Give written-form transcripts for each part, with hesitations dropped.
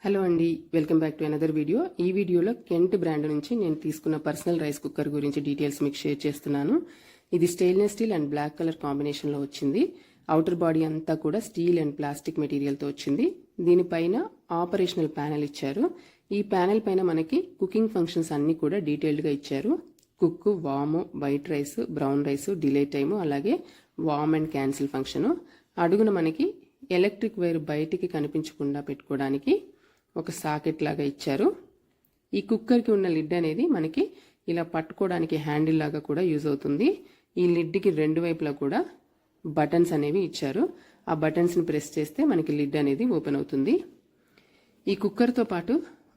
Hello అండి, welcome back to another video. ఈ వీడియోలో కెంట్ బ్రాండ్ నుంచి నేను తీసుకున్న పర్సనల్ రైస్ కుక్కర్ గురించి డీటెయిల్స్ మీకు షేర్ చేస్తున్నాను. ఇది stainless steel and black colour కాంబినేషన్లో వచ్చింది. అవుటర్ బాడీ అంతా కూడా స్టీల్ అండ్ ప్లాస్టిక్ మెటీరియల్తో వచ్చింది. దీనిపైన ఆపరేషనల్ ప్యానెల్ ఇచ్చారు. ఈ ప్యానెల్ పైన మనకి కుకింగ్ ఫంక్షన్స్ అన్ని కూడా డీటెయిల్డ్గా ఇచ్చారు. Cook, warm, white rice, brown rice, delay time, అలాగే వామ్ అండ్ క్యాన్సిల్ ఫంక్షను. అడుగున మనకి ఎలక్ట్రిక్ వైర్ బయటికి కనిపించకుండా పెట్టుకోవడానికి ఒక సాకెట్ లాగా ఇచ్చారు. ఈ కుక్కర్కి ఉన్న లిడ్ అనేది మనకి ఇలా పట్టుకోవడానికి హ్యాండిల్ లాగా కూడా యూజ్ అవుతుంది. ఈ లిడ్కి రెండు వైపులా కూడా బటన్స్ అనేవి ఇచ్చారు. ఆ బటన్స్ని ప్రెస్ చేస్తే మనకి లిడ్ అనేది ఓపెన్ అవుతుంది. ఈ కుక్కర్తో పాటు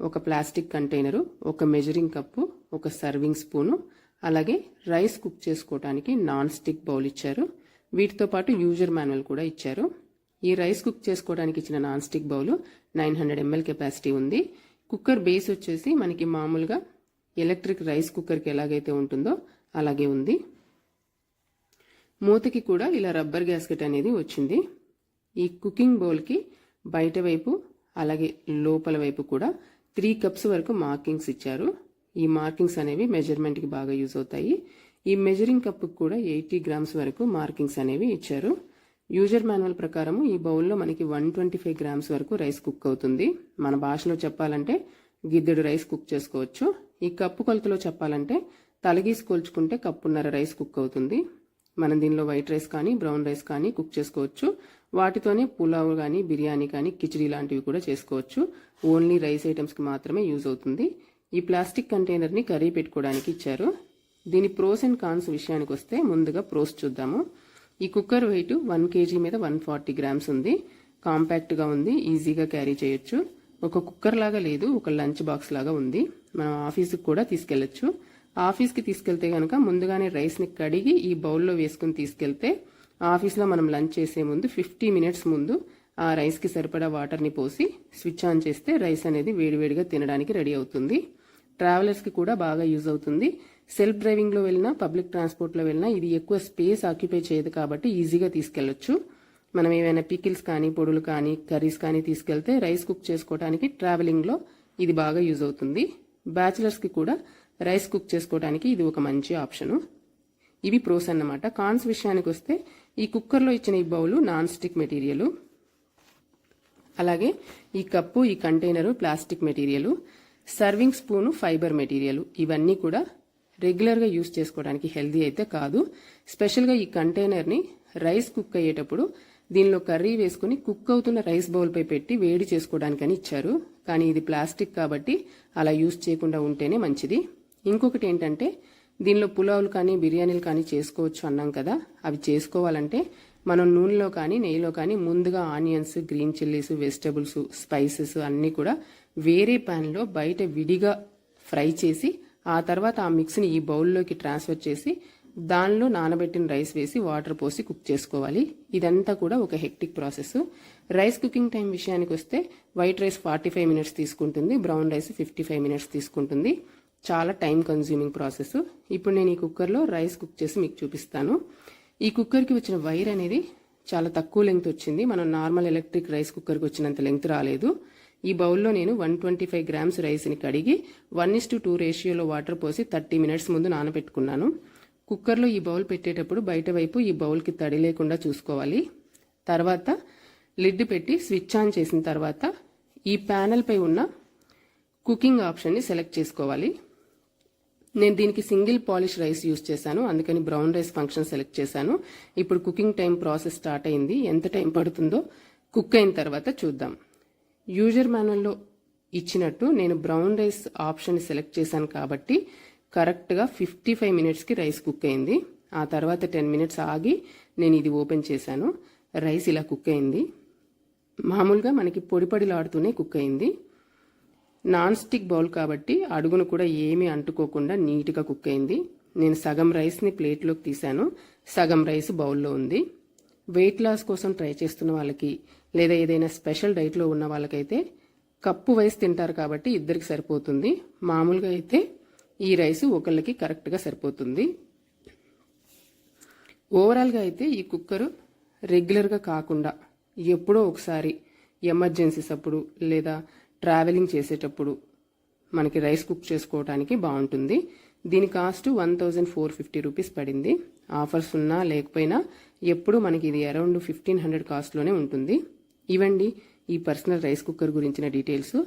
ఒక ప్లాస్టిక్ కంటైనరు, ఒక మెజరింగ్ కప్పు, ఒక సర్వింగ్ స్పూను, అలాగే రైస్ కుక్ చేసుకోవడానికి నాన్ స్టిక్ బౌల్ ఇచ్చారు. వీటితో పాటు యూజర్ మాన్యువల్ కూడా ఇచ్చారు. ఈ రైస్ కుక్ చేసుకోవడానికి ఇచ్చిన non stick bowl 900 ml capacity ఉంది. కుక్కర్ బేస్ వచ్చేసి మనకి మామూలుగా ఎలక్ట్రిక్ రైస్ కుక్కర్కి ఎలాగైతే ఉంటుందో అలాగే ఉంది. మూతకి కూడా ఇలా రబ్బర్ గ్యాస్కెట్ అనేది వచ్చింది. ఈ కుకింగ్ బౌల్కి బయట వైపు అలాగే లోపల వైపు కూడా 3 cups వరకు మార్కింగ్స్ ఇచ్చారు. ఈ మార్కింగ్స్ అనేవి మెజర్మెంట్కి బాగా యూజ్ అవుతాయి. ఈ మెజరింగ్ కప్కి కూడా 80 grams వరకు మార్కింగ్స్ అనేవి ఇచ్చారు. యూజర్ మాన్యువల్ ప్రకారం ఈ బౌల్లో మనకి 125 grams వరకు రైస్ కుక్ అవుతుంది. మన భాషలో చెప్పాలంటే గిద్దెడు రైస్ కుక్ చేసుకోవచ్చు. ఈ కప్పు కొలతలో చెప్పాలంటే తలగీసి కొల్చుకుంటే కప్పున్నర రైస్ కుక్ అవుతుంది. మనం దీనిలో వైట్ రైస్ కానీ బ్రౌన్ రైస్ కానీ కుక్ చేసుకోవచ్చు. వాటితోనే పులావ్ కానీ బిర్యానీ కానీ కిచిడి లాంటివి కూడా చేసుకోవచ్చు. ఓన్లీ రైస్ ఐటమ్స్కి మాత్రమే యూజ్ అవుతుంది. ఈ ప్లాస్టిక్ కంటైనర్ని కర్రీ పెట్టుకోవడానికి ఇచ్చారు. దీని ప్రోస్ అండ్ కాన్స్ విషయానికి వస్తే ముందుగా ప్రోస్ చూద్దాము. ఈ కుక్కర్ వెయిట్ 1 kg మీద 140 grams ఉంది. కాంపాక్ట్గా ఉంది, ఈజీగా క్యారీ చేయొచ్చు. ఒక కుక్కర్ లాగా లేదు, ఒక లంచ్ బాక్స్ లాగా ఉంది. మనం ఆఫీస్కి కూడా తీసుకెళ్లొచ్చు. ఆఫీస్కి తీసుకెళ్తే కనుక ముందుగానే రైస్ని కడిగి ఈ బౌల్లో వేసుకుని తీసుకెళ్తే ఆఫీస్లో మనం లంచ్ చేసే ముందు 50 minutes ముందు ఆ రైస్కి సరిపడా వాటర్ని పోసి స్విచ్ ఆన్ చేస్తే రైస్ అనేది వేడివేడిగా తినడానికి రెడీ అవుతుంది. ట్రావెలర్స్కి కూడా బాగా యూజ్ అవుతుంది. సెల్ఫ్ డ్రైవింగ్లో వెళ్ళినా పబ్లిక్ ట్రాన్స్పోర్ట్లో వెళ్ళినా ఇది ఎక్కువ స్పేస్ ఆక్యుపై చేయదు కాబట్టి ఈజీగా తీసుకెళ్లొచ్చు. మనం ఏవైనా పికిల్స్ కానీ పొడులు కానీ కర్రీస్ కానీ తీసుకెళ్తే రైస్ కుక్ చేసుకోవడానికి ట్రావెలింగ్లో ఇది బాగా యూజ్ అవుతుంది. బ్యాచిలర్స్కి కూడా రైస్ కుక్ చేసుకోవడానికి ఇది ఒక మంచి ఆప్షను. ఇవి ప్రోస్ అన్నమాట. కాన్స్ విషయానికి వస్తే ఈ కుక్కర్లో ఇచ్చిన ఈ బౌలు నాన్ స్టిక్ మెటీరియల్, అలాగే ఈ కప్పు, ఈ container plastic material, serving spoon fibre material. ఇవన్నీ కూడా రెగ్యులర్గా యూజ్ చేసుకోవడానికి హెల్దీ అయితే కాదు. స్పెషల్గా ఈ కంటైనర్ని రైస్ కుక్ అయ్యేటప్పుడు దీనిలో కర్రీ వేసుకుని కుక్ అవుతున్న రైస్ బౌల్పై పెట్టి వేడి చేసుకోవడానికని ఇచ్చారు. కానీ ఇది ప్లాస్టిక్ కాబట్టి అలా యూజ్ చేయకుండా ఉంటేనే మంచిది. ఇంకొకటి ఏంటంటే దీనిలో పులావులు కానీ బిర్యానీలు కానీ చేసుకోవచ్చు అన్నాం కదా. అవి చేసుకోవాలంటే మనం నూనెలో కానీ నెయ్యిలో కానీ ముందుగా onions, green chillies, vegetables, spices అన్నీ కూడా వేరే ప్యాన్లో బయట విడిగా ఫ్రై చేసి ఆ తర్వాత ఆ మిక్స్ని ఈ బౌల్లోకి ట్రాన్స్ఫర్ చేసి దానిలో నానబెట్టిన రైస్ వేసి వాటర్ పోసి కుక్ చేసుకోవాలి. ఇదంతా కూడా ఒక hectic process. Rice cooking time విషయానికి వస్తే వైట్ రైస్ 45 minutes తీసుకుంటుంది, బ్రౌన్ రైస్ 55 minutes తీసుకుంటుంది. చాలా టైం కన్జ్యూమింగ్ ప్రాసెస్. ఇప్పుడు నేను ఈ కుక్కర్లో రైస్ కుక్ చేసి మీకు చూపిస్తాను. ఈ కుక్కర్కి వచ్చిన వైర్ అనేది చాలా తక్కువ లెంగ్త్ వచ్చింది. మనం నార్మల్ ఎలక్ట్రిక్ రైస్ కుక్కర్కి వచ్చినంత లెంగ్త్ రాలేదు. ఈ బౌల్లో నేను 125 grams రైస్ని కడిగి 1:2 రేషియోలో వాటర్ పోసి 30 minutes ముందు నానబెట్టుకున్నాను. కుక్కర్లో ఈ బౌల్ పెట్టేటప్పుడు బయట వైపు ఈ బౌల్కి తడి లేకుండా చూసుకోవాలి. తర్వాత లిడ్ పెట్టి స్విచ్ ఆన్ చేసిన తర్వాత ఈ ప్యానెల్ పై ఉన్న కుకింగ్ ఆప్షన్ని సెలెక్ట్ చేసుకోవాలి. నేను దీనికి సింగిల్ పాలిష్ రైస్ యూజ్ చేశాను, అందుకని బ్రౌన్ రైస్ ఫంక్షన్ సెలెక్ట్ చేశాను. ఇప్పుడు కుకింగ్ టైం ప్రాసెస్ స్టార్ట్ అయింది. ఎంత టైం పడుతుందో కుక్ అయిన తర్వాత చూద్దాం. యూజర్ మాన్యువల్లో ఇచ్చినట్టు నేను బ్రౌన్ రైస్ ఆప్షన్ సెలెక్ట్ చేశాను కాబట్టి కరెక్ట్గా 55 minutesకి రైస్ కుక్ అయింది. ఆ తర్వాత 10 minutes ఆగి నేను ఇది ఓపెన్ చేశాను. రైస్ ఇలా కుక్ అయింది. మామూలుగా మనకి పొడిలాడుతూనే కుక్ అయింది. నాన్ స్టిక్ బౌల్ కాబట్టి అడుగును కూడా ఏమీ అంటుకోకుండా నీట్గా కుక్ అయింది. నేను సగం రైస్ని ప్లేట్లోకి తీశాను, సగం రైస్ బౌల్లో ఉంది. వెయిట్ లాస్ కోసం ట్రై చేస్తున్న వాళ్ళకి లేదా ఏదైనా స్పెషల్ డైట్లో ఉన్న వాళ్ళకైతే కప్పు వైస్ తింటారు కాబట్టి ఇద్దరికి సరిపోతుంది. మామూలుగా అయితే ఈ రైస్ ఒకళ్ళకి కరెక్ట్గా సరిపోతుంది. ఓవరాల్గా అయితే ఈ కుక్కరు రెగ్యులర్గా కాకుండా ఎప్పుడో ఒకసారి ఎమర్జెన్సీస్ అప్పుడు లేదా ట్రావెలింగ్ చేసేటప్పుడు మనకి రైస్ కుక్ చేసుకోవడానికి బాగుంటుంది. దీని కాస్ట్ 1450 రూపీస్ పడింది. ఆఫర్స్ ఉన్నా లేకపోయినా ఎప్పుడు మనకి ఇది అరౌండ్ 1500 కాస్ట్లోనే ఉంటుంది. ఇవండి ఈ పర్సనల్ రైస్ కుక్కర్ గురించిన డీటెయిల్స్.